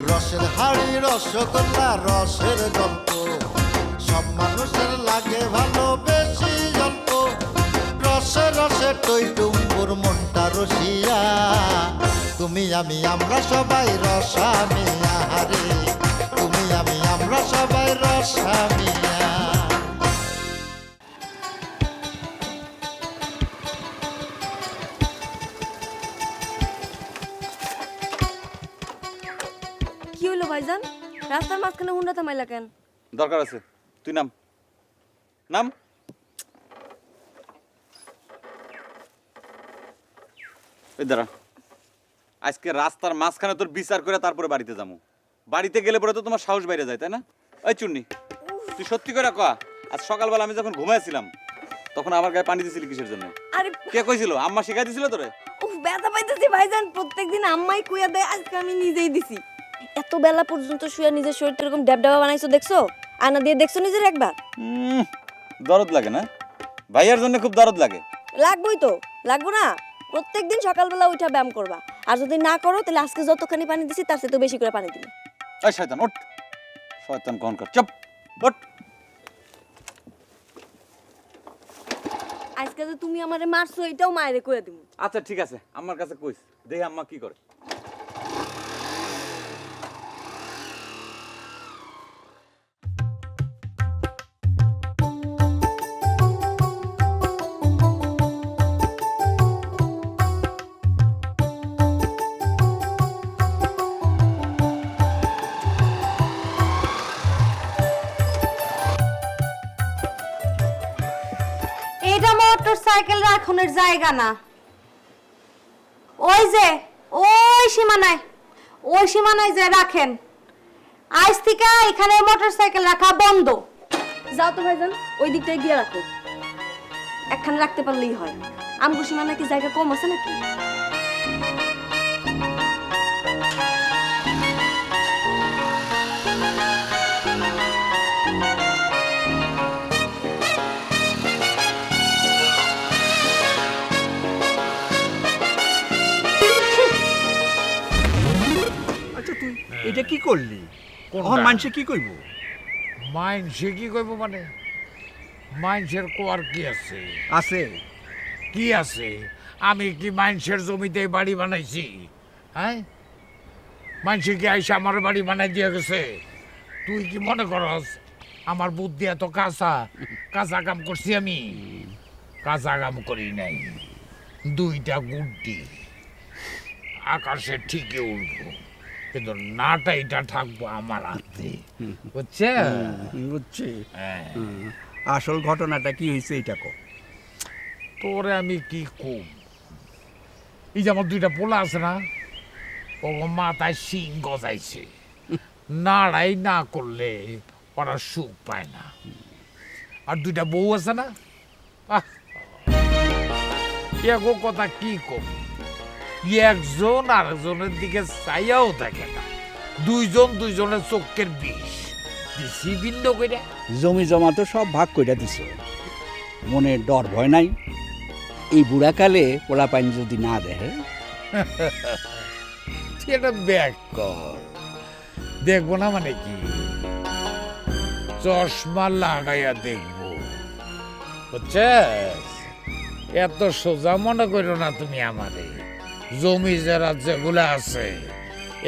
রসের হাড়ি রসগোল্লা রসের গল্প সব মানুষের লাগে ভালো বেশি অল্প রসে রসে টই টুম্বুর মনটা রসিয়া তুমি আমি আমরা সবাই রসামিয়া হারে তুমি আমি আমরা সবাই রসামিয়া। কি হলো ভাইজান? রাস্তার মাঝখানে হুন্ডা থামাইলা কেন? দরকার আছে, তুই নাম নাম। এই দাঁড়া, আজকে রাস্তার মাঝখানে তোর বিচার করে তারপরে বাড়িতে যাবো। বাড়িতে গেলে পরে তো তোমার সাহস বাইরে যায়, তাই না? ওই চুন্নি, তুই সত্যি করে কয়া, আজ সকালবেলা আমি যখন ঘুমাইছিলাম তখন আমার গায়ে পানি দিছিলি কিসের জন্য? আরে কে কইছিল? আম্মা শিখাই দিছিল তোরে? উফ, ব্যথা পাইতেছি ভাইজান। প্রত্যেকদিন আম্মাই কুইয়া দেয়, আজকে আমি নিজেই দিছি। এত বেলা পর্যন্ত শুয়ে নিজের শরীরটা এরকম ড্যাবডাবা বানাইছো, দেখছো? আয়না দিয়ে দেখছো নিজের একবার? দরদ লাগে না? ভাইয়ার জন্য খুব দরদ লাগে। লাগবোই তো, লাগবো না? প্রত্যেকদিন সকালবেলা উঠা ব্যায়াম করবা, আর যদি না করো তাহলে আজকে যতখানি পানি দিছি তার চেয়ে তো বেশি করে পানি দিবি। এই শয়তান ওঠ, শয়তান কন কর, চুপ ওঠ। আজকে যে তুমি আমারে মারছো এটাও মায়েরে কইয়া দিমু। আচ্ছা ঠিক আছে, আমার কাছে কইস, দেখি আম্মা কি করে। এটা মোটর সাইকেল রাখনের জায়গা না। ওই যে ওই সীমানায় যে রাখেন। আজ থেকে এখানে মোটর সাইকেল রাখা বন্ধ। যাও তো ভাইজান, ওই দিকটায় গিয়ে রাখো। একখানে রাখতে পারলেই হয়। আমগো সীমানা কি জায়গা কম আছে নাকি? আচ্ছা তুই এটা কি করলি? কোনটা? আমার মানুষে কি কইব? মাইনসে কি কইব মানে? মাইনসের কোয়ার কি আছে? আছে কি আছে? আমি কি মাইনসের জমিতে বাড়ি বানাইছি? হ্যাঁ, মাইনসে কি আইসা আমার বাড়ি বানাই দিয়ে গেছে? তুই কি মনে করস আমার বুদ্ধি এত কাঁচা? কাঁচা কাম করছি আমি? কাঁচা কাম করি নাই। দুইটা গুড্ডি আকাশে ঠিকই উঠবো, কিন্তু নাটা এটা থাকবো আমার হাতে, বুঝছে? বুঝছি। হ্যাঁ। আসল ঘটনাটা কি হয়েছে এটা কো। তোরে আমি কি কম, এই যে আমার দুইটা পোলা আছে না, ও মাথায় শিং গজাইছে। নাড়াই না করলে ওরা সুখ পায় না। আর দুইটা বউ আছে না, এগো কথা কি কম, একজন আরেকজনের দিকে চাইয়াও থাকে না। দুইজন দুইজনের চোখের বিষ দিছি বিন্দ করে। জমি জমা তো সব ভাগ কইরা দিছ, মনে ডর ভয় নাই? এই বুড়াকালে পোলা পানি যদি না দেয়? এটা ব্যাক কর, দেখবো না মানে কি? চশমা লাগাইয়া দেখবো, বুঝছিস? এত সোজা মনে করো না তুমি আমারে। জমি যারা যেগুলা আছে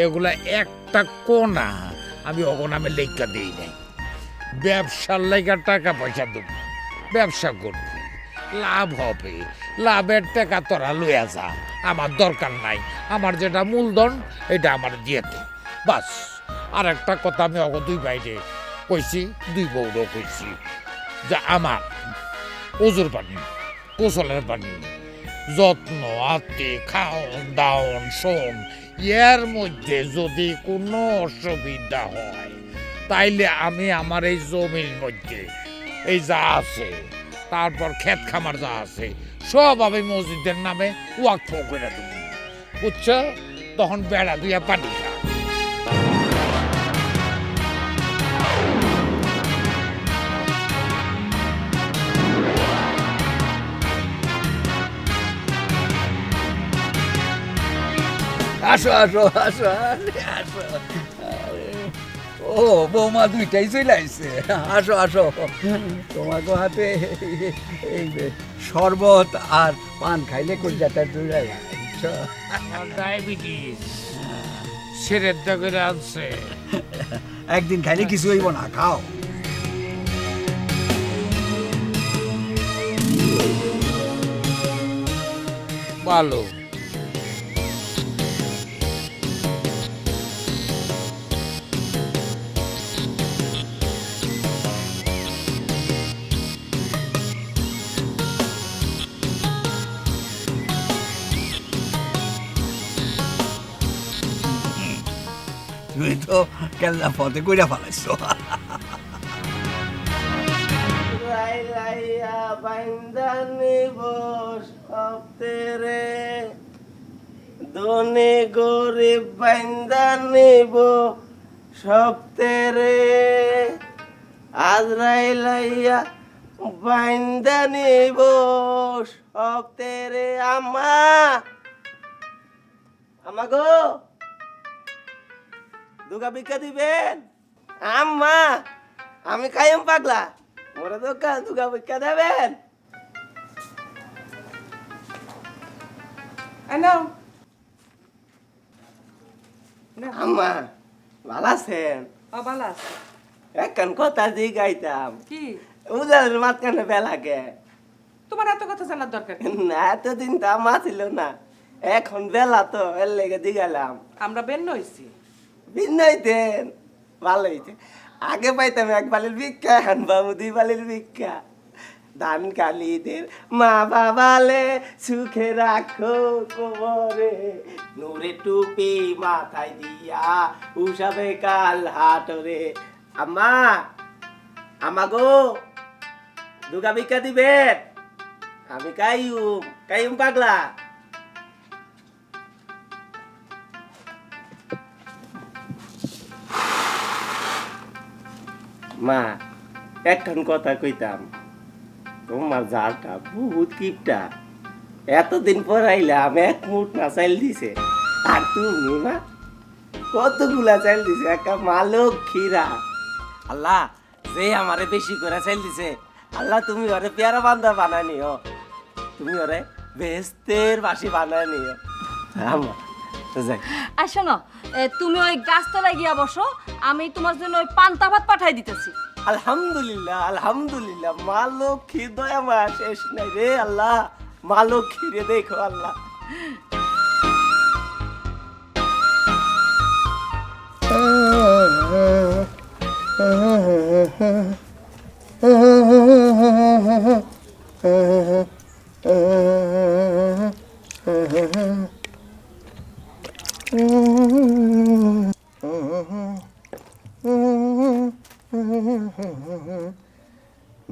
এগুলা একটা কোনা আমি অগনামে লেখা দিই নাই। ব্যবসার লেখা টাকা পয়সা দেব, ব্যবসা করবি, লাভ হবে, লাভের টাকা তোরা লইয়া যা, আমার দরকার নাই। আমার যেটা মূলধন এটা আমার দিয়ে দে, বাস। আর একটা কথা আমি অগ দুই বাইরে কইছি, দুই বউরও কইছি, যে আমার ওজুর পানি, গোসলের পানি, যত্ন আত্মি, খাওন দাওন শোন, এর মধ্যে যদি কোনো অসুবিধা হয় তাইলে আমি আমার এই জমির মধ্যে এই যা আছে, তারপর ক্ষেত খামার যা আছে, সব আমি মসজিদের নামে ওয়াকফ করে দেব, বুঝছো? তখন বেড়া দিয়া পানি খা। আসো আসো আসো আসো ও বৌমা দুইটাই চলে আসছে। আসো আসো, তোমাকে হাতে এই শরবত আর পান খাইলে কলজাটা জুড়ে যায়। ডায়াবেটিস সেরের করে আনছে। একদিন খাইলে কিছু হইব না, খাও। ভালো তুই তো কেল্লা পথে কইরা ফেলাইছো। লাইলাইয়া বাইন্দা নিব সপ্তেরে দনে গরিব বাইন্দা নিব সপ্তেরে আজরাইলাইয়া বাইন্দা নিব সপ্তেরে আম্মা আম্মা গো দুগা ভিক্ষা দিবেন আম্মা আমি কায়ম পাগলা মোরে দোকান দুগা ভিক্ষা দেবেন আম্মা ভালো আছেন ভালো আছে এখন কথা জিগাইতাম কি উদার মাঝখানে বেলাকে তোমার এত কথা জানার দরকার কি? না এতদিন তো আমা ছিল না এখন বেলা তো এর লেগে দিগালাম আমরা বেন্ন হইছি ভিন্নইতেন ভালো হইতে আগে পাইতাম এক বালির ভিক্ষা এখন বাবু দুই বালির ভিক্ষা ধান কালিদের মা বাবালে সুখে রাখো কোমরে নূরে টুপি মাথায় দিয়া উষাবে কাল হাটরে আম্মা আমা গো দুগা ভিক্ষা দিবেন আমি কাইম পাগলা মা এখন কথা কইতাম তোমার জালটা বহুত কিপটা এতদিন পর আইলাম এক মুঠ না চাইল দিছে আর তুমি মা কতগুলা চাইল দিছে একটা মালক খিরা আল্লাহ যে আমারে বেশি করে চাইল দিছে আল্লাহ তুমি ওরে পেয়ারা বান্দা বানায় নিও তুমি ওরে বেস্তের বাসি বানায় নিও আমার যাই আর শোনো তুমি ওই গাছতলায় গিয়া বসো, আমি তোমার জন্য ওই পান্তা ভাত পাঠাই দিতেছি। আলহামদুলিল্লাহ আলহামদুলিল্লাহ মা লক্ষ্মী দয়া মা শেষ নাই রে আল্লাহ মা লক্ষ্মী রে দেখো আল্লাহ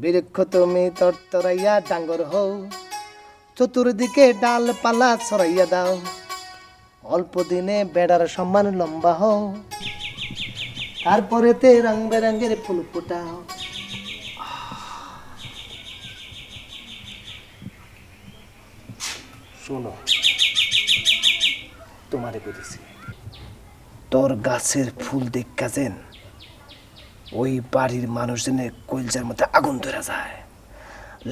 বৃক্ষ তুমি তরতরাইয়া ডাঙ্গর হও চতুর্দিকে ডালপালা ছড়াইয়া দাও অল্প দিনে বেড়ার সম্মান লম্বা হও তারপরেতে রং বেরঙের ফুল ফোটাও শোনো তোমারে বলেছি তোর গাছের ফুল দেখা যেন ওই বাড়ির মানুষজনের কইলজার মধ্যে আগুন ধরা যায়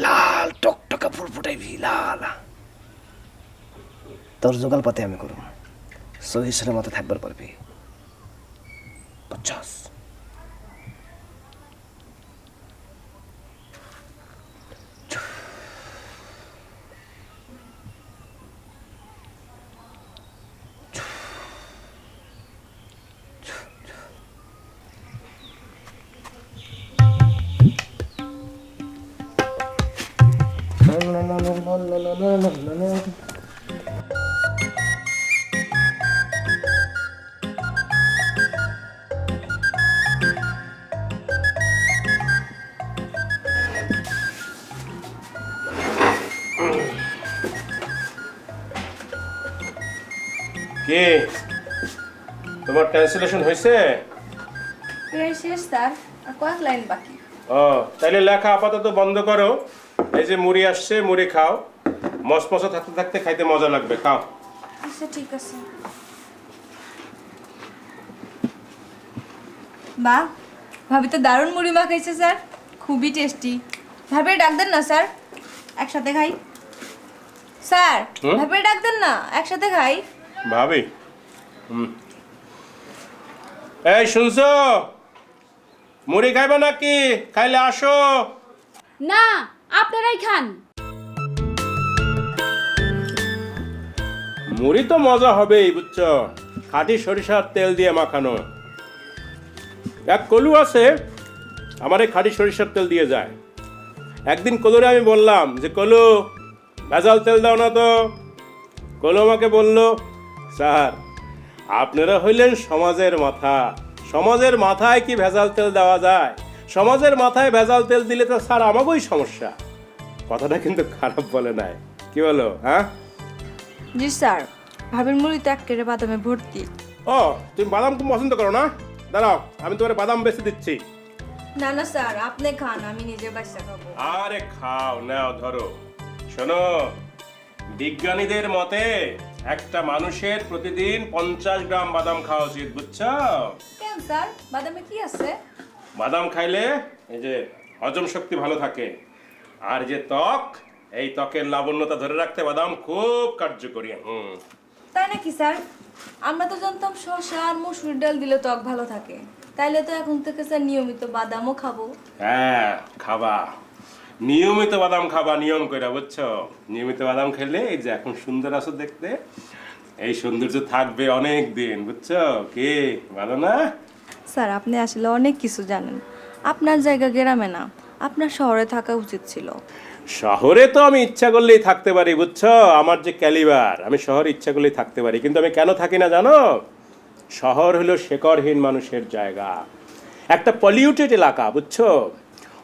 লাল টকটকা ফুল ফুটাইবি লাল তোর জোগাল পাতে আমি করুম সহিসের মতো থাকবার পারবি বুঝছস কি তোমার ট্রান্সলেশন হয়েছে? প্রায় শেষ স্যার, আর কয়েক লাইন বাকি। ও তাইলে লেখা আপাতত বন্ধ করো। এই যে মুড়ি আসছে, মুড়ি খাও। মসমসা থাকতে থাকতে খাইতে মজা লাগবে, খাও। আচ্ছা ঠিক আছে। বাহ, ভাবি তো দারুণ মুড়ি মাখাইছে স্যার, খুবই টেস্টি। ভাবি ডাক দেন না স্যার, একসাথে খাই। স্যার, ভাবি ডাক দেন না, একসাথে খাই। ভাবি এই শুনছো, মুড়ি খাইবে নাকি? খাইলে আসো। না, আপনারাই খান। মুড়ি তো মজা হবেই, বুঝছো, খাঁটি সরিষার তেল দিয়ে মাখানো। এক কলু আছে আমার এই খাঁটি সরিষার তেল দিয়ে যায়। একদিন কলুরে আমি বললাম যে কলু ভেজাল তেল দাও না তো। কলু আমাকে বলল, স্যার আপনারা হইলেন সমাজের মাথা, সমাজের মাথায় কি ভেজাল তেল দেওয়া যায়? সমাজের মাথায় ভেজাল তেল দিলে তো স্যার আমাকেই সমস্যা। কথাটা কিন্তু খারাপ বলে নাই, কি বলো? হ্যাঁ জি স্যার, ভাবির মুড়ি তো একেবারে বাদামে ভর্তি। ও, তুমি বাদাম খুব পছন্দ করো না? দাঁড়াও, আমি তোমার বাদাম বেশি দিচ্ছি। না না স্যার, আপনি খান, আমি নিজে বাচ্চা খাবো। আরে খাও, নাও ধরো। শোনো, বিজ্ঞানীদের মতে একটা মানুষের প্রতিদিন 50 গ্রাম বাদাম খাওয়া উচিত, বুঝছো? কেন স্যার, বাদামে কি আছে? বাদাম খাইলে এই যে হজম শক্তি ভালো থাকে, আর যে ত্বক, এই ত্বকের লাবণ্যতা ধরে রাখতে বাদাম খুব কার্যকরী। তাই নাকি স্যার? আমরা তো জানতাম শসা আর মসুর ডাল দিলে ত্বক ভালো থাকে। তাইলে তো এখন থেকে স্যার নিয়মিত বাদামও খাবো। হ্যাঁ খাবা, নিয়মিত বাদাম খাবা, নিয়ম কইরা, বুঝছো? নিয়মিত বাদাম খেলে এই যে এখন সুন্দর আছো দেখতে, এই সৌন্দর্য থাকবে অনেক দিন, বুঝছো? কি ভালো না? স্যার, আপনি আসলে অনেক কিছু জানেন। আপনার জায়গা গ্রামে না, আপনার শহরে থাকা উচিত ছিল। শহরে তো আমি ইচ্ছা করলেই থাকতে পারি, বুঝছো? আমার যে ক্যালিবার, আমি শহরে ইচ্ছা করলেই থাকতে পারি, কিন্তু আমি কেন থাকি না জানো? শহর হলো শেকড়হীন মানুষের জায়গা, একটা পলিউটেড এলাকা, বুঝছো?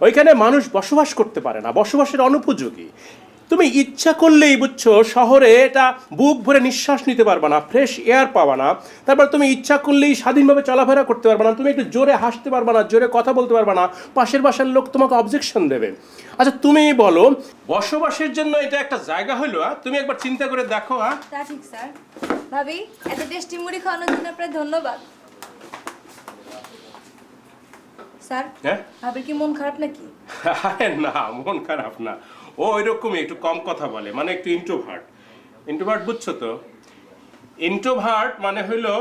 ওইখানে মানুষ বসবাস করতে পারে না, বসবাসের অনুপযোগী। তুমি ইচ্ছা করলেই, বুঝছো, শহরে এটা বুক ভরে নিঃশ্বাস নিতে পারবে না, ফ্রেশ এয়ার পাবা না। তারপর তুমি ইচ্ছা করলেই স্বাধীনভাবে চলাফেরা করতে পারবে না, তুমি একটু জোরে হাসতে পারবে না, জোরে কথা বলতে পারবে না, পাশের বাসার লোক তোমাকে অবজেকশন দেবে। আচ্ছা তুমি বলো, বসবাসের জন্য এটা একটা জায়গা হলো? তুমি একবার চিন্তা করে দেখো। তা ঠিক স্যার। ভাবি, এত টেস্টি মুড়ি খাওয়ানোর জন্য আপনার ধন্যবাদ। স্যার, হ্যাঁ ভাবির কি মন খারাপ নাকি? আরে না, মন খারাপ না, ও এরকমই একটু কম কথা বলে, মানে একটু ইন্ট্রোভার্ট। ইন্ট্রোভার্ট বুঝছো তো? ইন্ট্রোভার্ট মানে হলো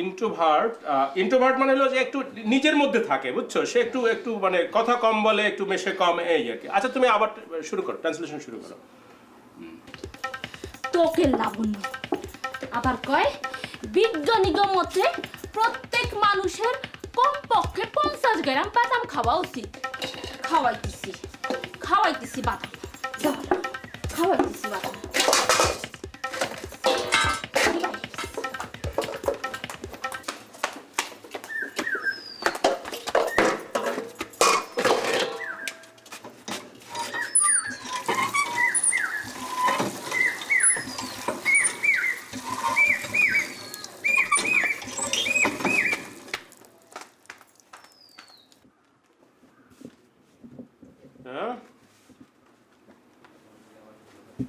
ইন্ট্রোভার্ট মানে হলো যে একটু নিজের মধ্যে থাকে, বুঝছো? সে একটু একটু মানে কথা কম বলে, একটু মেশে কম, এই আর কি। আচ্ছা তুমি আবার শুরু করো, ট্রান্সলেশন শুরু করো। ত্বকের লাবণ্য। আবার কয় বিজ্ঞানীদের মতে প্রত্যেক মানুষের কমপক্ষে 50 গ্রাম বাদাম খাওয়া উচিত। খাওয়াইতেছি বাদাম, খাওয়াইতেছি বাদাম।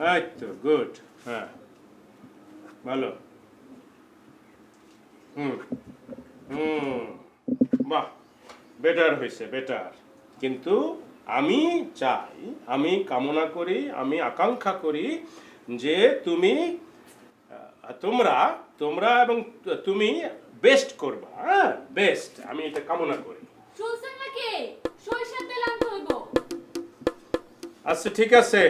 হ্যাঁ, এই তো গুড। হ্যাঁ ভালো। বাহ, বেটার হয়েছে, বেটার। কিন্তু আমি চাই, আমি কামনা করি, আমি আকাঙ্ক্ষা করি যে তুমি তোমরা এবং তুমি বেস্ট করবা। হ্যাঁ বেস্ট, আমি এটা কামনা করি। শুনছেন নাকি? সরিষার তেল আনতে হইব। আচ্ছা ঠিক আছে।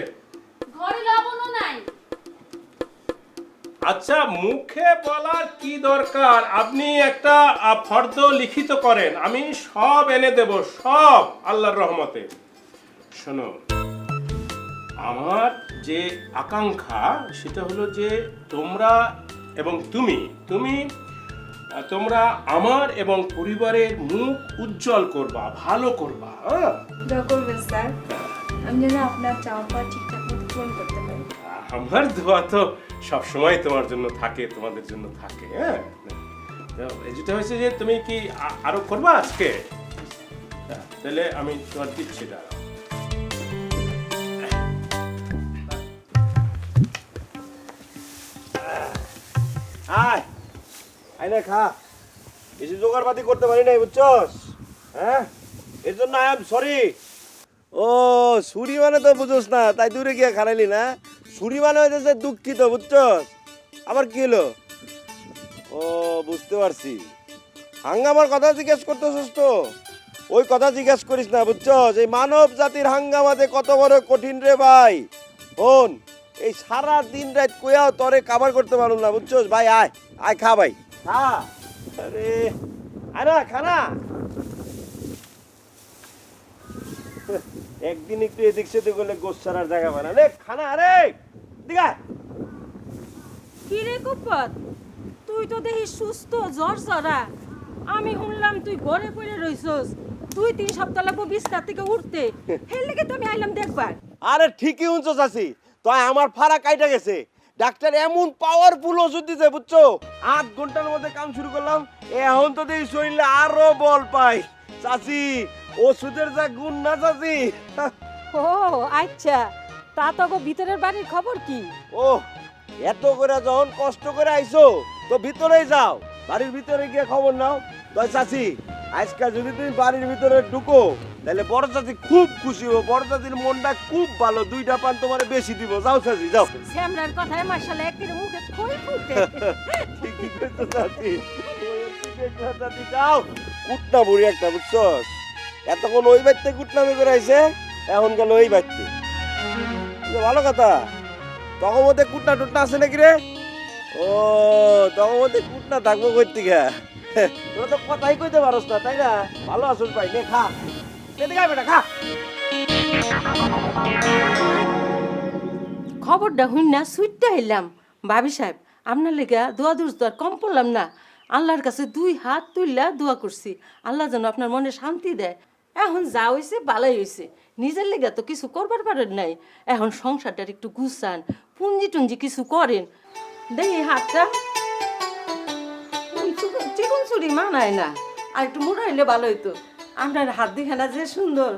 ঘরে লবণও নাই। আচ্ছা মুখে বলার কি দরকার, আপনি একটা ফর্দ লিখিত করেন, আমি সব এনে দেব, সব আল্লাহর রহমতে। শোনো, আমার যে আকাঙ্ক্ষা সেটা হলো যে তোমরা এবং তোমরা আমার এবং পরিবারের মুখ উজ্জ্বল করবা, ভালো করবা। হ্যাঁ দোয়া করবেন স্যার, আমি যেন আপনার চাওয়া পাওয়া ঠিকঠাক মতো পূরণ করতে পারি। আমার দোয়া তো সবসময় তোমার জন্য থাকে, তোমাদের জন্য থাকে। হ্যাঁ যেটা হয়েছে যে তুমি কি আরো করবা আজকে? তাহলে আমি তোমার দিচ্ছি, দাঁড়াও। আয় আয় না খা। বেশি জোগাড়পাতি করতে পারি নাই বুঝছস, হ্যাঁ এর জন্য আই এম সরি। ও ছুরি মানে তো বুঝোস না, তাই দূরে গিয়ে খারাইলি না। ছুরি মানে হইতেছে দুঃখিত বুঝছস। আবার কি হলো? ও বুঝতে পারছি, হাঙ্গামার কথা জিজ্ঞেস করতেছস তো? ওই কথা জিজ্ঞেস করিস না বুঝছস। এই মানব জাতির হাঙ্গামাতে কত বড় কঠিন রে ভাই। শোন, এই সারা দিন রাত কইয়াও তরে কাভার করতে পারুম না বুঝছস ভাই। আয় আয় খা ভাই, খা। আরে আরে খানা একদিন একটু এদিক সেদিক করলে গোস ছাড়ার জায়গা পায় না। রে খানা, আরে দিঘা। কি রে কুপত, তুই তো দেখি সুস্থ জ্বর জ্বরা। আমি শুনলাম তুই ঘরে পড়ে রইছস, 2-3 সপ্তাহ লাগবো বিছনা থেকে উঠতে। হের লেগে তো আমি আইলাম দেখবার। আরে ঠিকই শুনছস আছি, তাই আমার ফাড়া কাইটা গেছে। ডাক্তার এমন পাওয়ারফুল ওষুধ দিতে বুঝছো, 8 ঘন্টার মধ্যে কাম শুরু করলাম। এখন তো দেখি শরীরে আরো বল পাই। চাচি ওষুধের যা গুণ না চাচি। ও আচ্ছা, তা তো ভিতরের বাড়ির খবর কি? ও এত করে যখন কষ্ট করে আইছো তো ভিতরেই যাও, বাড়ির ভিতরে গিয়ে খবর নাও। তাই চাচি আজকাল যদি তুমি বাড়ির ভিতরে ঢুকো তাহলে বড় চাচি খুব খুশি হবো। বড় চাচির মনটা খুব ভালো, 2টা পান তোমারে বেশি দিব। যাও চাচি যাও। শ্যামরার কথায় মাশাআল্লাহ একের মুখে খই ফুটে। ঠিকই কইছো চাচি। চাচি যাও। কুটনা বুড়ি একটা বুঝছস, এতক্ষণ ওই বাড়িতে কুটনামি করে আইছে, এখন গেল ওই বাড়িতে। ভালো কথা। তখন মধ্যে কুটনা টুটনা আছে নাকি রে? ও তখন মধ্যে কুটনা থাকবো কই থেকে? তোরা তো কথাই কইতে পারস না তাই না? ভালো আছিস ভাই, নে খা। এদিকে আয় বেটা, খা। খবরটা হইন না সুইটটা হইলাম। ভাবি সাহেব, আপনার লেগা দোয়া দুর্স তো আর কম পড়লাম না। আল্লাহর কাছে 2 হাত তুললা দোয়া করছি, আল্লাহ যেন আপনার মনে শান্তি দেয়। এখন যা হয়েছে ভালোই হয়েছে, নিজের লেগা তো কিছু করবার পারেন নাই। এখন সংসারটার একটু গুছান, পুঞ্জি টুঞ্জি কিছু করেন। দেখি হাতটা চিকন চুরি মানায় না, আর একটু মোটা হইলে ভালো হইতো। আপনার হাত দিখানা যে সুন্দর,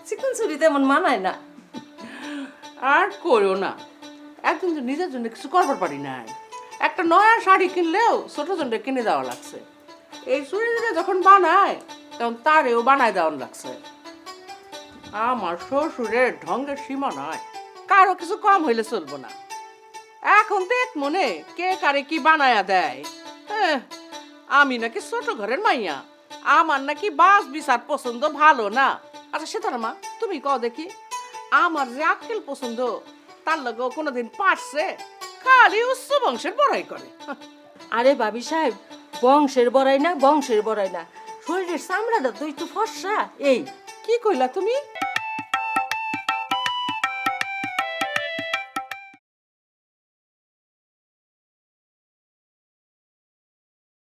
চিকন চুরি তেমন মানায় না। আর করো না, একদিন তো নিজের জন্য কিছু করবার পারি নাই। একটা নয়া শাড়ি কিনলেও ছোট জনটা কিনে দেওয়া লাগছে। এই চুড়িটা যখন বানায় তখন তারেও বানায় দেওয়া লাগছে। আমার শ্বশুরের ঢঙ্গের সীমা নয়, কারো কিছু কম হইলে চলবো না। এখন তো এক মনে কে কারে কি বানায়া দেয়। আমি নাকি ছোট ঘরের মাইয়া, আমার নাকি বাস বিচার পছন্দ ভালো না। আচ্ছা সেতার মা, তুমি কও দেখি, আমার যে আক্কেল পছন্দ তার লগেও কোনোদিন পারছে? খালি উচ্চ বংশের বড়াই করে। আরে ভাবি সাহেব, বংশের বড়াই না, বংশের বড়াই না, শরীরের চামড়াটা তো একটু ফর্সা। এই কি কইলা তুমি?